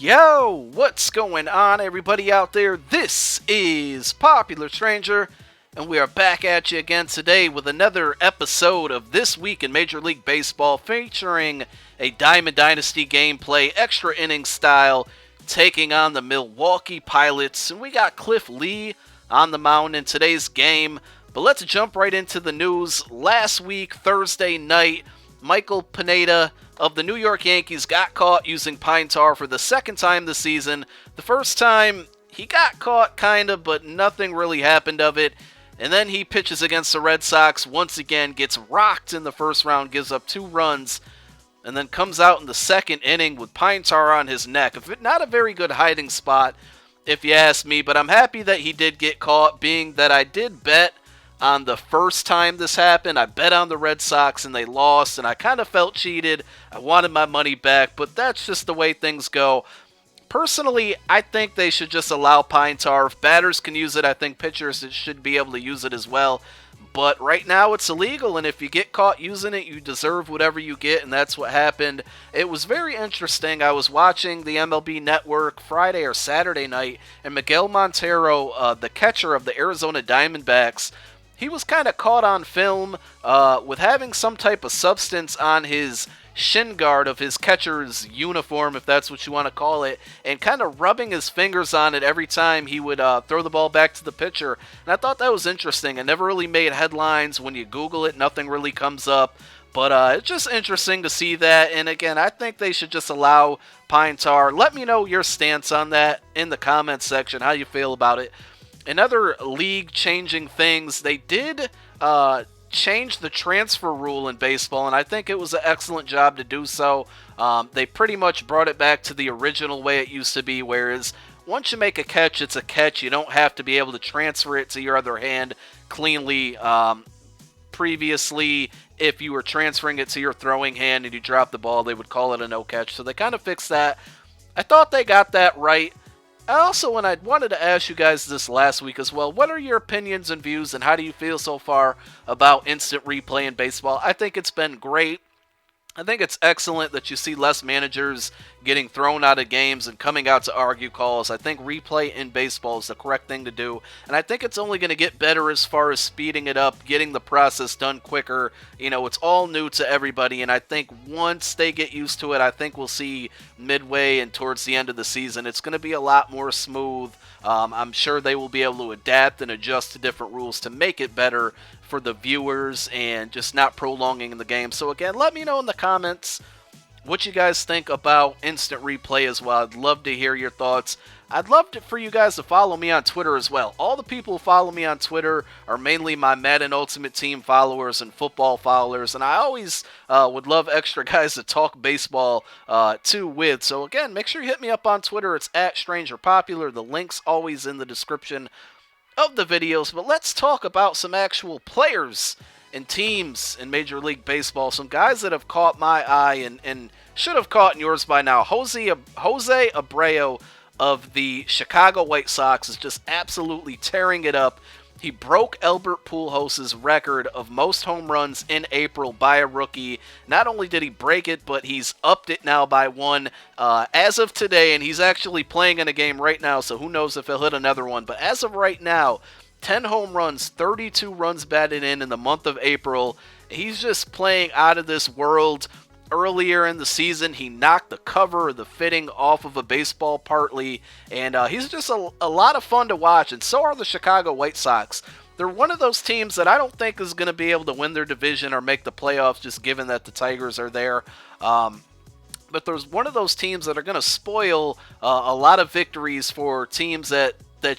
Yo, what's going on, everybody out there? This is Popular Stranger, and we are back at you again today with another episode of This Week in Major League Baseball, featuring a Diamond Dynasty gameplay, extra inning style, taking on the Milwaukee Pilots. And we got Cliff Lee on the mound in today's game. But let's jump right into the news. Last week, Thursday night, Michael Pineda of the New York Yankees got caught using pine tar for the second time this season. The first time, he got caught kind of, but nothing really happened of it. And then he pitches against the Red Sox once again, gets rocked in the first round, gives up 2 runs, and then comes out in the second inning with pine tar on his neck. Not a very good hiding spot, if you ask me, but I'm happy that he did get caught, being that I did bet on the first time this happened. I bet on the Red Sox and they lost, and I kind of felt cheated. I wanted my money back, but that's just the way things go. Personally, I think they should just allow pine tar. If batters can use it, I think pitchers should be able to use it as well. But right now it's illegal, and if you get caught using it, you deserve whatever you get, and that's what happened. It was very interesting. I was watching the MLB Network Friday or Saturday night, and Miguel Montero, the catcher of the Arizona Diamondbacks, he was kind of caught on film with having some type of substance on his shin guard of his catcher's uniform, if that's what you want to call it, and kind of rubbing his fingers on it every time he would throw the ball back to the pitcher. And I thought that was interesting. It never really made headlines. When you Google it, nothing really comes up. But it's just interesting to see that. And again, I think they should just allow pine tar. Let me know your stance on that in the comments section, how you feel about it. In other league-changing things, they did change the transfer rule in baseball, and I think it was an excellent job to do so. They pretty much brought it back to the original way it used to be, whereas once you make a catch, it's a catch. You don't have to be able to transfer it to your other hand cleanly. Previously, if you were transferring it to your throwing hand and you dropped the ball, they would call it a no-catch. So they kind of fixed that. I thought they got that right. Also, I wanted to ask you guys this last week as well, what are your opinions and views, and how do you feel so far about instant replay in baseball? I think it's been great. I think it's excellent that you see less managers getting thrown out of games and coming out to argue calls. I think replay in baseball is the correct thing to do, and I think it's only going to get better as far as speeding it up, getting the process done quicker. You know, it's all new to everybody, and I think once they get used to it, I think we'll see midway and towards the end of the season, it's going to be a lot more smooth. I'm sure they will be able to adapt and adjust to different rules to make it better for the viewers and just not prolonging the game. So again, let me know in the comments what you guys think about instant replay as well. I'd love to hear your thoughts. I'd love for you guys to follow me on Twitter as well. All the people who follow me on Twitter are mainly my Madden Ultimate Team followers and football followers, and I always would love extra guys to talk baseball too with. So again, make sure you hit me up on Twitter. It's @StrangerPopular. The link's always in the description of the videos. But let's talk about some actual players and teams in Major League Baseball. Some guys that have caught my eye and should have caught yours by now. Jose Abreu of the Chicago White Sox is just absolutely tearing it up. He broke Albert Pujols' record of most home runs in April by a rookie. Not only did he break it, but he's upped it now by 1 as of today, and he's actually playing in a game right now, so who knows if he'll hit another one. But as of right now, 10 home runs, 32 runs batted in the month of April. He's just playing out of this world. Earlier in the season, he knocked the cover or the fitting off of a baseball partly, and he's just a lot of fun to watch, and so are the Chicago White Sox. They're one of those teams that I don't think is going to be able to win their division or make the playoffs, just given that the Tigers are there. But there's one of those teams that are going to spoil a lot of victories for teams that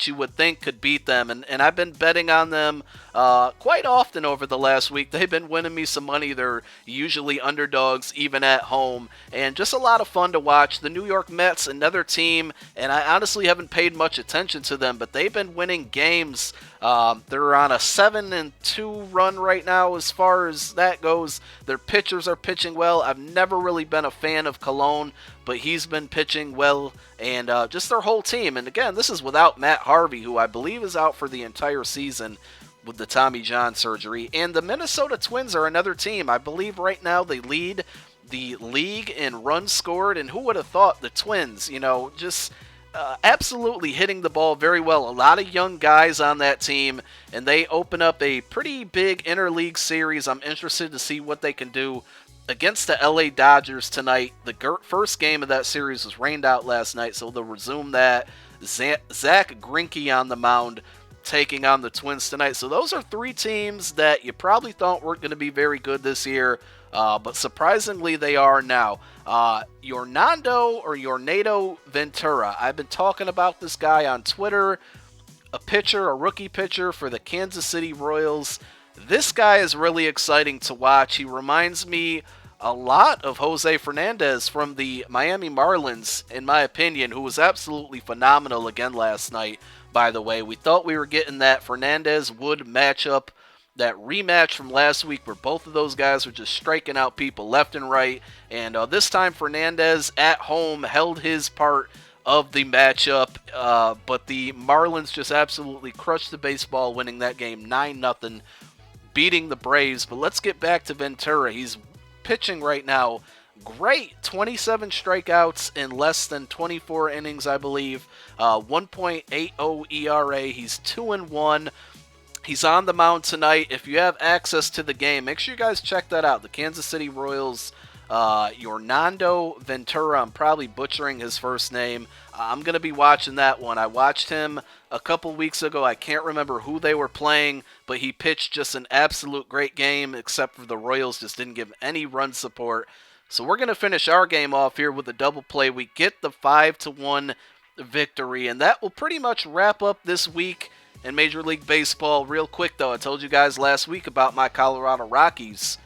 you would think could beat them, and I've been betting on them quite often over the last week. They've been winning me some money. They're usually underdogs even at home, and just a lot of fun to watch. The New York Mets, another team, and I honestly haven't paid much attention to them, but they've been winning games. They're on a 7-2 run right now as far as that goes. Their pitchers are pitching well. I've never really been a fan of Cologne, but he's been pitching well, and just their whole team. And again, this is without Matt Harvey, who I believe is out for the entire season with the Tommy John surgery. And the Minnesota Twins are another team. I believe right now they lead the league in runs scored, and who would have thought the Twins, just absolutely hitting the ball very well. A lot of young guys on that team, and they open up a pretty big interleague series. I'm interested to see what they can do against the LA Dodgers tonight. The first game of that series was rained out last night, so they'll resume that. Zach Greinke on the mound taking on the Twins tonight. So those are three teams that you probably thought weren't going to be very good this year, but surprisingly they are now. Yornado Ventura. I've been talking about this guy on Twitter, a rookie pitcher for the Kansas City Royals. This guy is really exciting to watch. He reminds me a lot of Jose Fernandez from the Miami Marlins, in my opinion, who was absolutely phenomenal again last night, by the way. We thought we were getting that Fernandez-Wood matchup, that rematch from last week where both of those guys were just striking out people left and right. And this time Fernandez at home held his part of the matchup, but the Marlins just absolutely crushed the baseball, winning that game 9-0, beating the Braves. But let's get back to Ventura. He's pitching right now great. 27 strikeouts in less than 24 innings, I believe. 1.80 ERA. He's 2-1. He's on the mound tonight. If you have access to the game, make sure you guys check that out. The Kansas City Royals, Yornando Ventura. I'm probably butchering his first name. I'm going to be watching that one. I watched him a couple weeks ago. I can't remember who they were playing, but he pitched just an absolute great game, except for the Royals just didn't give any run support. So we're going to finish our game off here with a double play. We get the 5-1 victory, and that will pretty much wrap up this week in Major League Baseball. Real quick, though, I told you guys last week about my Colorado Rockies.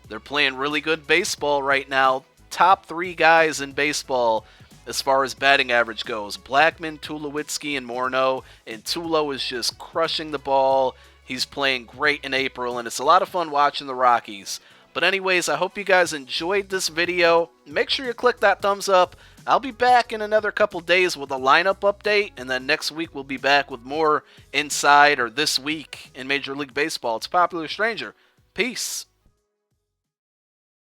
They're playing really good baseball right now. Top 3 guys in baseball as far as batting average goes. Blackmon, Tulowitzki, and Morneau. And Tulo is just crushing the ball. He's playing great in April, and it's a lot of fun watching the Rockies. But anyways, I hope you guys enjoyed this video. Make sure you click that thumbs up. I'll be back in another couple days with a lineup update, and then next week we'll be back with more inside, or this week in Major League Baseball. It's Popular Stranger. Peace.